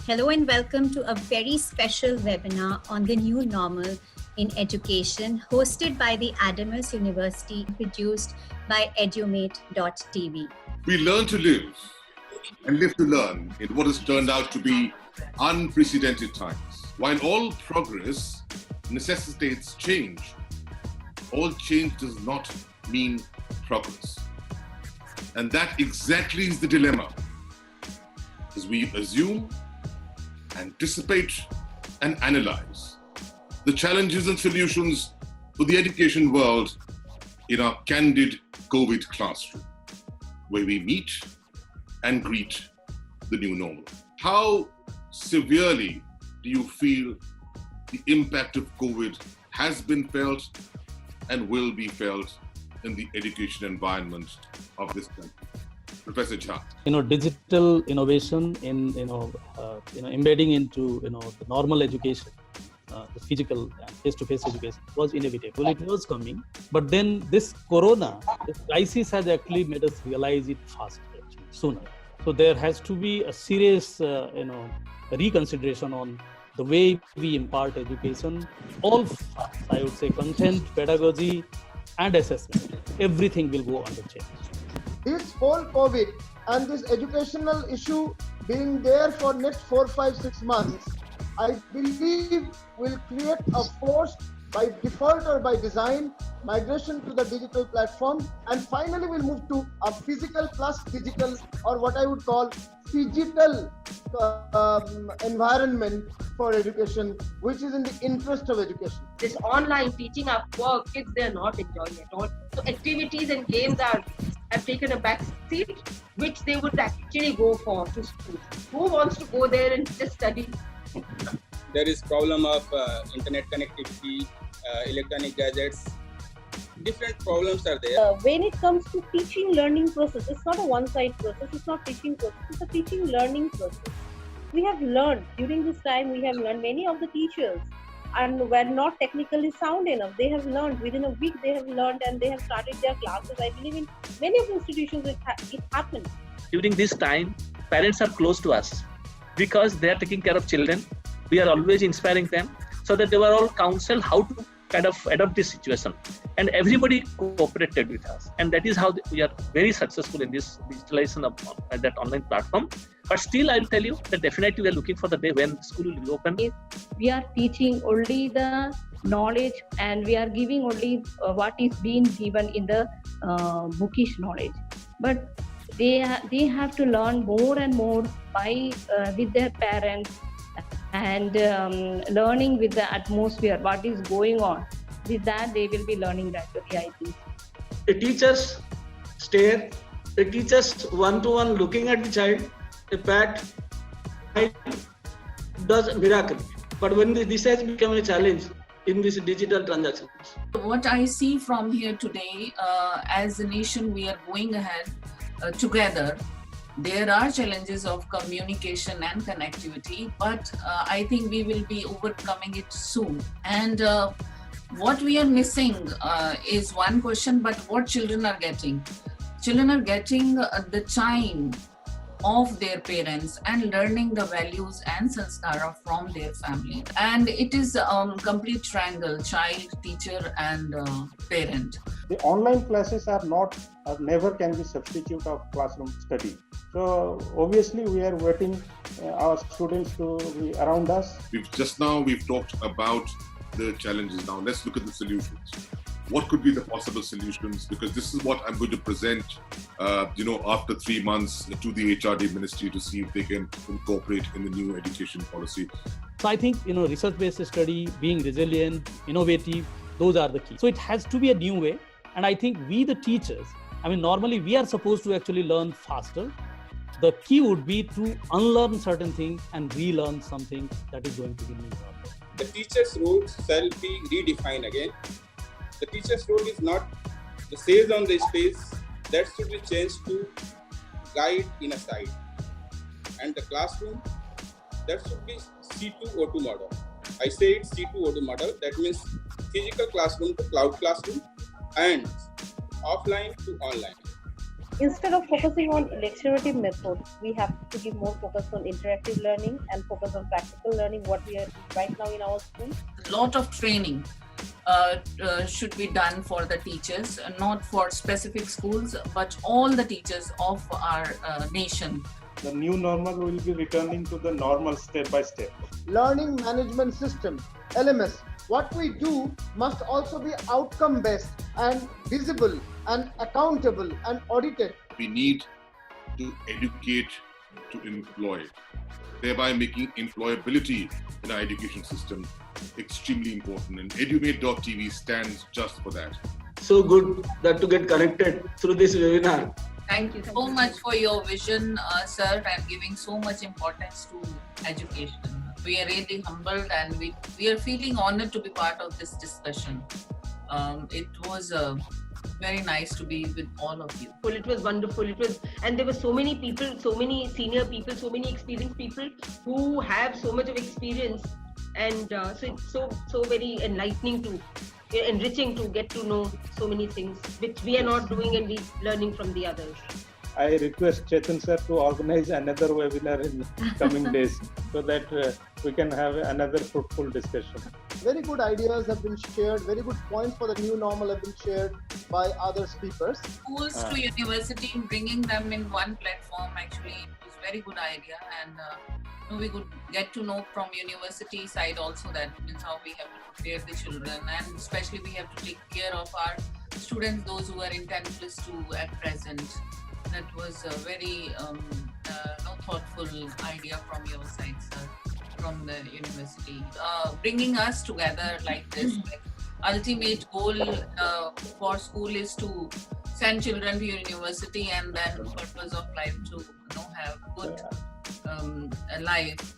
Hello and welcome to a very special webinar on the new normal in education, hosted by the Adamas University, produced by Edumate.tv. We learn to live and live to learn in what has turned out to be unprecedented times. While all progress necessitates change, all change does not mean progress. And that exactly is the dilemma. As we assume, anticipate, and analyze the challenges and solutions for the education world in our candid COVID classroom, where we meet and greet the new normal. How severely do you feel the impact of COVID has been felt and will be felt in the education environment of this country? Professor Jha. Digital innovation in embedding into the normal education, the physical face-to-face education was inevitable. It was coming, but then this crisis has actually made us realize it faster, sooner. So there has to be a serious reconsideration on the way we impart education. All fronts, I would say, content, pedagogy, and assessment. Everything will go under change. This whole COVID and this educational issue being there for next 4, 5, 6 months, I believe will create a forced, by default or by design, migration to the digital platform, and finally we'll move to a physical plus digital, or what I would call phygital environment for education, which is in the interest of education. This online teaching of work, kids, they're not enjoying at all. So activities and games have taken a back seat, which they would actually go for to school. Who wants to go there and just study? There is problem of internet connectivity, electronic gadgets. Different problems are there. When it comes to teaching learning process, it's not a one-side process, it's not teaching process, it's a teaching learning process. We have learned, during this time we have learned, many of the teachers and were not technically sound enough. They have learned, within a week they have learned and they have started their classes. I believe in many of the institutions it happened. During this time, parents are close to us because they are taking care of children. We are always inspiring them so that they were all counseled how to kind of adopt this situation, and everybody cooperated with us, and that is how we are very successful in this digitalization of that online platform. But still, I will tell you that definitely we are looking for the day when school will reopen. We are teaching only the knowledge and we are giving only what is being given in the bookish knowledge, but they have to learn more and more by with their parents and learning with the atmosphere, what is going on. With that, they will be learning rapidly, I think. The teachers stare, the teachers one-to-one looking at the child, a pat does a miracle. But when this has become a challenge in this digital transactions. What I see from here today, as a nation, we are going ahead together. There are challenges of communication and connectivity, but I think we will be overcoming it soon. And what we are missing is one question, but what children are getting? Children are getting the time of their parents and learning the values and sanskara from their family. And it is a complete triangle: child, teacher, and parent. The online classes are never can be substitute of classroom study. So obviously we are waiting our students to be around us. We've talked about the challenges. Now let's look at the solutions. What could be the possible solutions? Because this is what I'm going to present, after 3 months to the HRD ministry to see if they can incorporate in the new education policy. So I think, research-based study, being resilient, innovative, those are the key. So it has to be a new way. And I think we, the teachers, normally we are supposed to actually learn faster. The key would be to unlearn certain things and relearn something that is going to be new. The teacher's role shall be redefined again. The teacher's role is not the sage on the stage. That should be changed to guide in a side. And the classroom, that should be C2O2 model. I say it's C2O2 model. That means physical classroom to cloud classroom and offline to online. Instead of focusing on lecturative methods, we have to give more focus on interactive learning and focus on practical learning, what we are right now in our school. A lot of training should be done for the teachers, not for specific schools, but all the teachers of our nation. The new normal will be returning to the normal step by step. Learning management system, LMS. What we do must also be outcome based and visible and accountable and audited. We need to educate to employ, thereby making employability in our education system extremely important. And edumate.tv stands just for that. So good that to get connected through this webinar. Thank you so much for your vision, sir, and giving so much importance to education. We are really humbled and we are feeling honored to be part of this discussion. It was very nice to be with all of you. Well, it was wonderful. And there were so many people, so many senior people, so many experienced people who have so much of experience. And so it's so very enlightening enriching to get to know so many things which we are not doing and we learning from the others. I request Chetan sir to organize another webinar in coming days so that we can have another fruitful discussion. Very good ideas have been shared, very good points for the new normal have been shared by other speakers. Schools to university, bringing them in one platform actually was a very good idea, and we could get to know from university side also that means how we have to prepare the children, and especially we have to take care of our students, those who are in 10 plus 2 at present. That was a very thoughtful idea from your side, sir, from the university. Bringing us together like this, like, ultimate goal for school is to send children to university, and then purpose of life to have good life